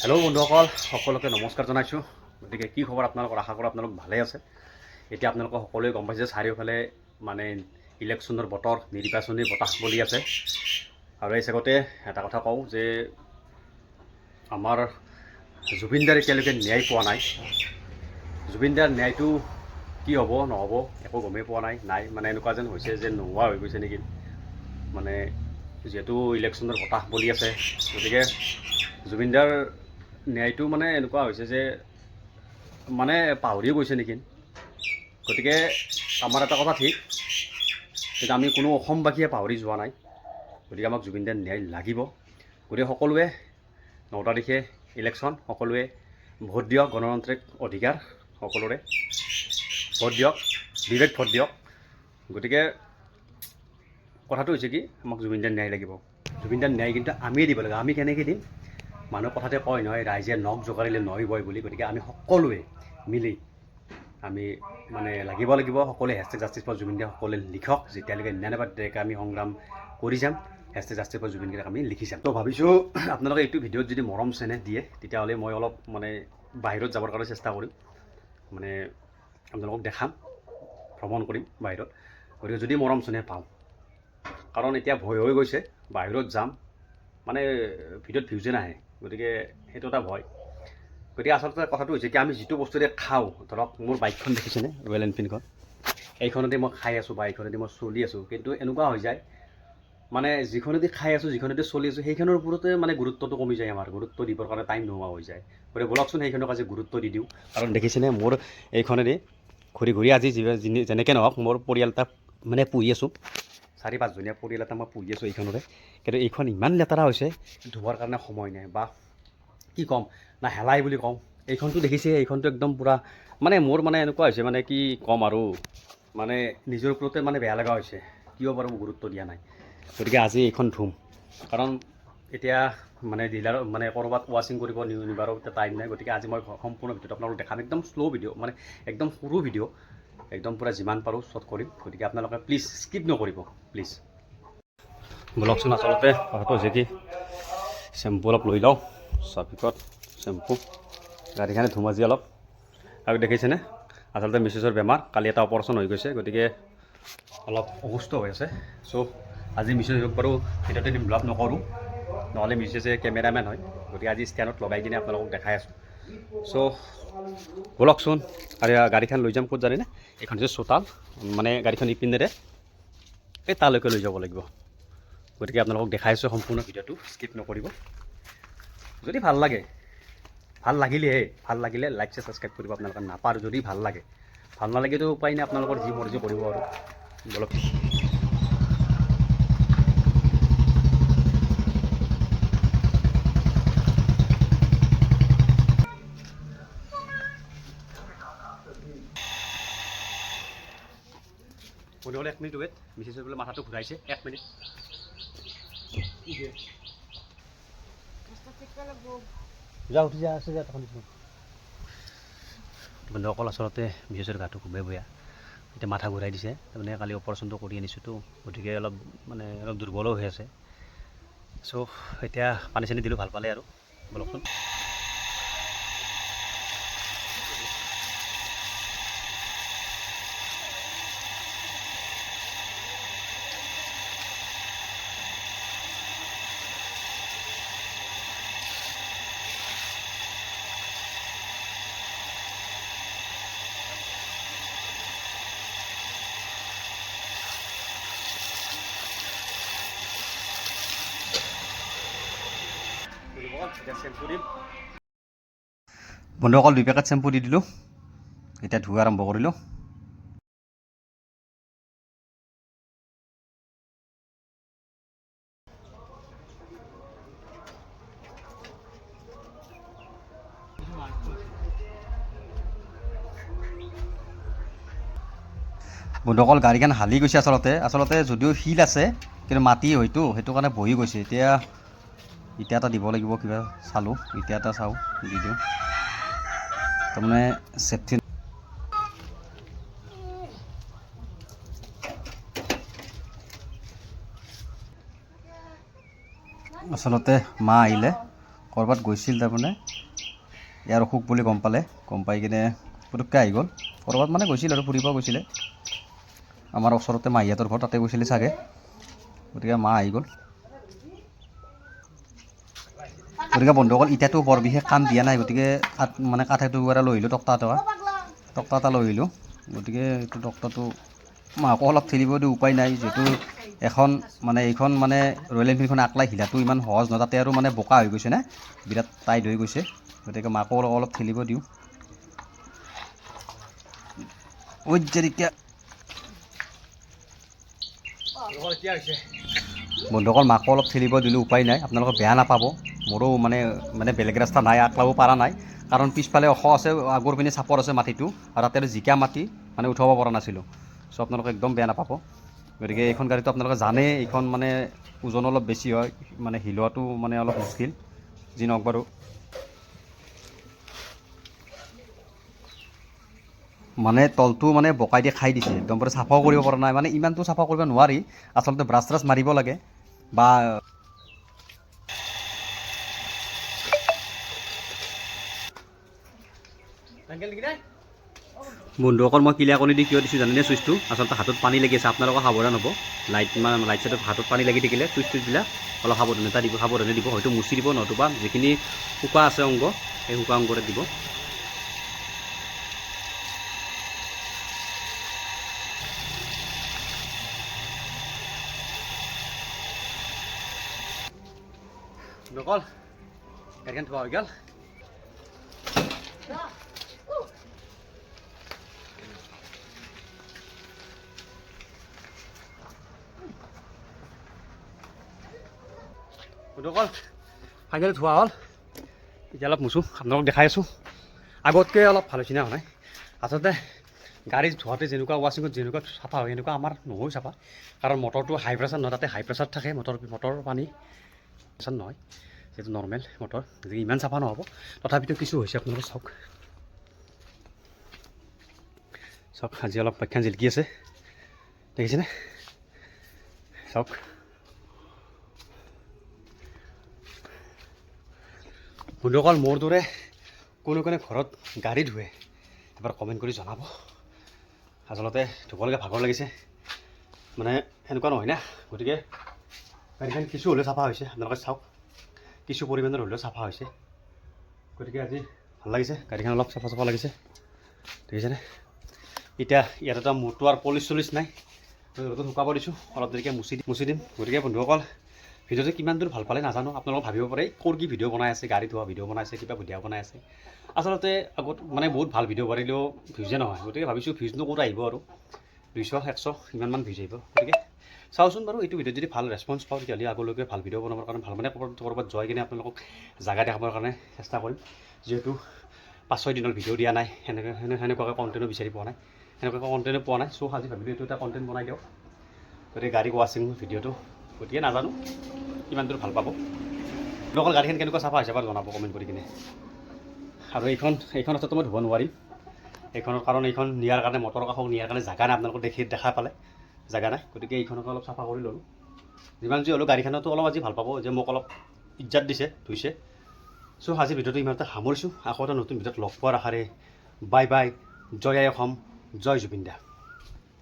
Hello' বন্ধুসকল, সকলোকে নমস্কাৰ জনাইছোঁ। গতিকে কি খবৰ আপোনালোকৰ? আশা কৰোঁ আপোনালোক ভালে আছে। এতিয়া আপোনালোকক সকলোৱে গম পাইছে চাৰিওফালে মানে ইলেকশ্যনৰ বতৰ, নিৰ্বাচনী বতাহ বলি আছে। আৰু এই চেগতে এটা কথা কওঁ যে আমাৰ জুবিনদাৰ এতিয়ালৈকে ন্যায় পোৱা নাই। জুবিনদাৰ ন্যায়টো কি হ'ব নহ'ব একো গমেই পোৱা নাই মানে এনেকুৱা যেন হৈছে যে নোহোৱা হৈ গৈছে নেকি। মানে যিহেতু ইলেকশ্যনৰ বতাহ বলি আছে, গতিকে জুবিনদাৰ ন্যায়টো মানে এনেকুৱা হৈছে যে মানে পাহৰিও গৈছে নেকি। গতিকে আমাৰ এটা কথা ঠিক, কিন্তু আমি কোনো অসমবাসীয়ে পাহৰি যোৱা নাই। গতিকে আমাক জুবিনদাৰ ন্যায় লাগিব। গতিকে সকলোৱে 9 তাৰিখে ইলেকশ্যন, সকলোৱে ভোট দিয়ক। গণতান্ত্ৰিক অধিকাৰ সকলোৰে, ভোট দিয়ক, বিবেক ভোট দিয়ক। গতিকে কথাটো হৈছে কি, আমাক জুবিনদাৰ ন্যায় লাগিব। জুবিনদাৰ ন্যায় কিন্তু আমিয়ে দিব লাগে। আমি কেনেকৈ দিম? মানুহ কথাতে কয় নহয়, ৰাইজে নখ জোকাৰিলে নৈ বয় বুলি। গতিকে আমি সকলোৱে মিলি আমি মানে লাগিব। সকলোৱে #জাষ্টিছ ফৰ জুবিন দাক সকলোৱে লিখক। যেতিয়ালৈকে ন্যায় নাপায় তেতিয়ালৈকে আমি সংগ্ৰাম কৰি যাম। #জাষ্টিছ ফৰ জুবিন দাক আমি লিখি যাম। তো ভাবিছোঁ আপোনালোকে এইটো ভিডিঅ'ত যদি মৰম চেনেহ দিয়ে, তেতিয়াহ'লে মই অলপ মানে বাহিৰত যাবৰ কাৰণে চেষ্টা কৰিম। মানে আপোনালোকক দেখাম, ভ্ৰমণ কৰিম বাহিৰত। গতিকে যদি মৰম চেনেহ পাওঁ, কাৰণ এতিয়া ভয় হৈ গৈছে, বাহিৰত যাম মানে ভিডিঅ'ত ভিউজে নাহে। গতিকে সেইটো এটা ভয়। গতিকে আচলতে কথাটো হৈছে কি, আমি যিটো বস্তুৰে খাওঁ, ধৰক মোৰ বাইকখন দেখিছেনে, ৰয়েল এনফিল্ডখন, এইখনতে মই খাই আছোঁ বা এইখনতে মই চলি আছোঁ। কিন্তু এনেকুৱা হৈ যায় মানে যিখনেদি খাই আছোঁ, যিখনেদি চলি আছোঁ, সেইখনৰ ওপৰতে মানে গুৰুত্বটো কমি যায়। আমাৰ গুৰুত্ব দিবৰ কাৰণে টাইম নোহোৱা হৈ যায়। গতিকে ব'লকচোন সেইখনক আজি গুৰুত্ব দি দিওঁ। কাৰণ দেখিছেনে মোৰ এইখনেদি ঘূৰি ঘূৰি আজি যেনেকৈ নহওক মোৰ পৰিয়াল এটা মানে পুহি আছোঁ, 4-5জনীয়া পৰিয়াল এটা মই পুহি আছোঁ এইখনতে। কিন্তু এইখন ইমান লেতেৰা হৈছে, ধোবৰ কাৰণে সময় নাই, বা কি ক'ম না হেলাই বুলি কওঁ। এইখনটো দেখিছে, এইখনটো একদম পূৰা মানে মোৰ মানে এনেকুৱা হৈছে, মানে কি ক'ম আৰু, মানে নিজৰ ওপৰতে মানে বেয়া লগা হৈছে, কিয় বাৰু গুৰুত্ব দিয়া নাই। গতিকে আজি এইখন ধুম, কাৰণ এতিয়া মানে ডিলাৰ মানে ক'ৰবাত ৱাশ্বিং কৰিব নিবাৰো এতিয়া টাইম নাই। গতিকে আজি মই সম্পূৰ্ণ ভিডিঅ'টো আপোনালোকক দেখাম, একদম শ্ল' ভিডিঅ', মানে একদম সৰু ভিডিঅ', একদম পূৰা যিমান পাৰোঁ শ্বৰ্ট কৰিম। গতিকে আপোনালোকে প্লিজ স্কিপ নকৰিব, প্লিজ। ব'লকচোন, আচলতে কথাটো হৈছে কি, চেম্পু অলপ লৈ লওঁ, চাৰ্ফিকত চেম্পু, গাড়ীখনে ধুম আজি অলপ। আৰু দেখিছেনে আচলতে মিছেছৰ বেমাৰ, কালি এটা অপাৰেশ্যন হৈ গৈছে। গতিকে অলপ অসুস্থ হৈ আছে। চ' আজি মিছেছক বাৰু ভিডিঅ'তে দিম, ব্লগ নকৰোঁ, নহ'লে মিছেছে কেমেৰামেন হয়। গতিকে আজি ষ্টেণ্ডত লগাই কিনে আপোনালোকক দেখাই আছোঁ। চ' ব'লকচোন, আৰু গাড়ীখন লৈ যাম ক'ত জানেনে, এইখন যে চোতাল, মানে গাড়ীখন ইপিনেৰে এই তালৈকে লৈ যাব লাগিব। গতিকে আপোনালোকক দেখাই আছোঁ সম্পূৰ্ণ ভিডিঅ'টো, স্কিপ নকৰিব। যদি ভাল লাগে, ভাল লাগিলে লাইক ছাবস্ক্ৰাইব কৰিব আপোনালোকে নাপাৰ। যদি ভাল লাগে, ভাল নালাগেতো উপায় নাই, আপোনালোকৰ যি মৰ্জি কৰিব আৰু। বলক বন্ধুসকল, 1 মিনিট ৱেট। মিছেছে বোলে মাথাটো ঘূৰাইছে, 1 মিনিট। যা উঠি যা, আছে যা তখন। বন্ধুসকল, আচলতে মিছেছৰ গাটো খুবেই বেয়া, এতিয়া মাথা ঘূৰাই দিছে। তাৰমানে কালি অপাৰেশ্যনটো কৰি আনিছোঁতো, গতিকে অলপ মানে অলপ দুৰ্বলো হৈ আছে। চ' এতিয়া পানী চানী দিলোঁ, ভাল পালে আৰু। বলকচোন। চেম্পু দিম বন্ধুসকল, 2 পেকেট চেম্পু দি দিলোঁ। এতিয়া ধুই আৰম্ভ কৰিলোঁ। বন্ধুসকল, গাড়ীখন হালি গৈছে। আচলতে যদিও শিল আছে, কিন্তু মাটি হয়তো, সেইটো কাৰণে বহি গৈছে। এতিয়া এটা দিব লাগিব, কিবা চালোঁ, এটা চাওঁ, দি দিওঁ। তাৰমানে ছেফটি আচলতে মা আহিলে ক'ৰবাত গৈছিল তাৰমানে ইয়াৰ অসুখ বুলি গম পাই কিনে পুটুককৈ আহি গ'ল। ক'ৰবাত মানে গৈছিল আৰু ফুৰিব গৈছিলে, আমাৰ ওচৰতে মাহীহঁতৰ ঘৰ, তাতে গৈছিলে চাগে, গতিকে মা আহি গ'ল। গতিকে বন্ধুসকল এতিয়াতো বৰ বিশেষ কাম দিয়া নাই, গতিকে কাঠ এটুকুৰা লৈ আহিলোঁ, তক্তা এটা লৈ আহিলোঁ। গতিকে এইটো তক্তাটো মাকো অলপ ঠেলিব দিওঁ, উপায় নাই, যিহেতু এইখন ৰয়েল এনফিল্ডখন আকলাই হিলাটো ইমান সহজ নহয়, তাতে আৰু মানে বোকা হৈ গৈছে না, বিৰাট টাইট হৈ গৈছে, গতিকে মাকো অলপ ঠেলিব দিওঁ। বন্ধুসকল মাকো অলপ ঠেলিব দিলোঁ, উপায় নাই, আপোনালোকে বেয়া নাপাব, মোৰো মানে বেলেগ ৰাস্তা নাই, আকলাব পৰা নাই, কাৰণ পিছফালে ওখ আছে, আগৰ পিনে চাপৰ আছে মাটিটো, আৰু তাতে আৰু জিকা মাটি মানে উঠাব পৰা নাছিলোঁ। চ' আপোনালোকে একদম বেয়া নাপাব। গতিকে এইখন গাড়ীটো আপোনালোকে জানে, এইখন মানে ওজন অলপ বেছি হয়, মানে হিলোৱাটো মানে অলপ মুস্কিল, যি নহওক বাৰু। মানে তলটো মানে বোকাই দিয়ে খাই দিছে, একদম পুৰা চাফাও কৰিব পৰা নাই, মানে ইমানটো চাফা কৰিব নোৱাৰি, আচলতে ব্ৰাছ ত্ৰাছ মাৰিব লাগে বা বন্ধুসকল মই ক্লিয়াৰ কৰি দি কিয় দিছোঁ জানেনে, চুইচটো আচলতে হাতত পানী লাগি আছে, আপোনালোকৰ সাৱধান হ'ব, লাইট চাইটত হাতত পানী লাগি থাকিলে চুইচ টুইচবিলাক অলপ সাৱধানে দিব, হয়তো মুচি দিব, নতুবা যিখিনি শুকা আছে অংগ, সেই শুকা অংগতে দিব। বন্ধুসকল গাড়ীখন থোৱা হৈ গ'ল। বন্ধুসকল ফাইনেল ধোৱা হ'ল, এতিয়া অলপ মুচোঁ, আপোনালোকক দেখাই আছোঁ, আগতকৈ অলপ ভাল হৈছে নে হোৱা নাই। আচলতে গাড়ী ধোৱাতে যেনেকুৱা ৱাশ্বিঙত যেনেকুৱা চাফা হয় সেনেকুৱা আমাৰ নহয় চাফা, কাৰণ মটৰটো হাই প্ৰেছাৰ নহয়, তাতে হাই প্ৰেছাৰ থাকে, মটৰ পানী প্ৰেছাৰ নহয়, যিহেতু নৰ্মেল মটৰ, গতিকে ইমান চাফা নহ'ব, তথাপিতো কিছু হৈছে, আপোনালোকে চাওক আজি অলপ বাইকখন জিলকি আছে, দেখিছেনে, চাওক। বন্ধুসকল মোৰ দৰে কোনে ঘৰত গাড়ী ধুৱে এবাৰ কমেণ্ট কৰি জনাব। আচলতে ধুবলৈকে ভাগৰ লাগিছে, মানে সেনেকুৱা নহয় না, গতিকে গাড়ীখন কিছু হ'লেও চাফা হৈছে, আপোনালোকে চাওক, কিছু পৰিমাণৰ হ'লেও চাফা হৈছে, গতিকে আজি ভাল লাগিছে, গাড়ীখন অলপ চাফা লাগিছে, দেখিছেনে। এতিয়া ইয়াত এটা মোৰটো আৰু পলিচ চলিচ নাই, ৰ'দত শুকাব দিছোঁ, অলপ দেৰিকৈ মুচি দিম। গতিকে বন্ধুসকল ভিডিঅ'টো কিমান দূৰ ভাল পালে নাজানো, আপোনালোকে ভাবিব পাৰে ক'ৰ কি ভিডিঅ' বনাই আছে, গাড়ী ধোৱা ভিডিঅ' বনাই আছে, কিবা ভিডিঅ' বনাই আছে। আচলতে আগত মানে বহুত ভাল ভিডিঅ' পাৰিলেও ভিউজে নহয়, গতিকে ভাবিছোঁ ভিউজনো ক'ত আহিব, আৰু 200 100 ইমানমান ভিউজ আহিব। গতিকে চাওঁচোন বাৰু, এইটো ভিডিঅ'ত যদি ভাল ৰেছপঞ্চ পাওঁ তেতিয়াহ'লে আগলৈকে ভাল ভিডিঅ' বনাবৰ কাৰণে ভাল, মানে ক'ৰবাত যাই কিনে আপোনালোকক জাগা দেখাবৰ কাৰণে চেষ্টা কৰিম, যিহেতু 5-6 দিনৰ ভিডিঅ' দিয়া নাই, সেনেকুৱাকৈ কণ্টেণ্টো বিচাৰি পোৱা নাই, সেনেকুৱাকৈ কণ্টেণ্টো পোৱা নাই। চ' আজি ভাবিলোঁ এইটো এটা কণ্টেণ্ট বনাই দিয়ক, গতিকে গাড়ী ৱাশ্বিং ভিডিঅ'টো, গতিকে নাজানো কিমান দূৰ ভাল পাব। লোকেল গাড়ীখন কেনেকুৱা চাফা হৈছে বাৰু জনাব কমেণ্ট কৰি কিনে। আৰু এইখন অন্তত মই ধুব নোৱাৰিম, এইখনৰ কাৰণ এইখন নিয়াৰ কাৰণে মটৰ কাষত নিয়াৰ কাৰণে জাগা নাই, আপোনালোকক দেখা পালে জাগা নাই, গতিকে এইখনকে অলপ চাফা কৰি ল'লোঁ। যিমান যি হ'লেও গাড়ীখনতো অলপ আজি ভাল পাব যে মোক অলপ ইজ্জত দিছে, ধুইছে। চ' আজি ভিডিঅ'টো ইমানতে সামৰিছোঁ, আকৌ এটা নতুন ভিডিঅ'ত লগ পোৱাৰ আশাৰে বাই বাই, জয় আই অসম, জয় জুবিন দা।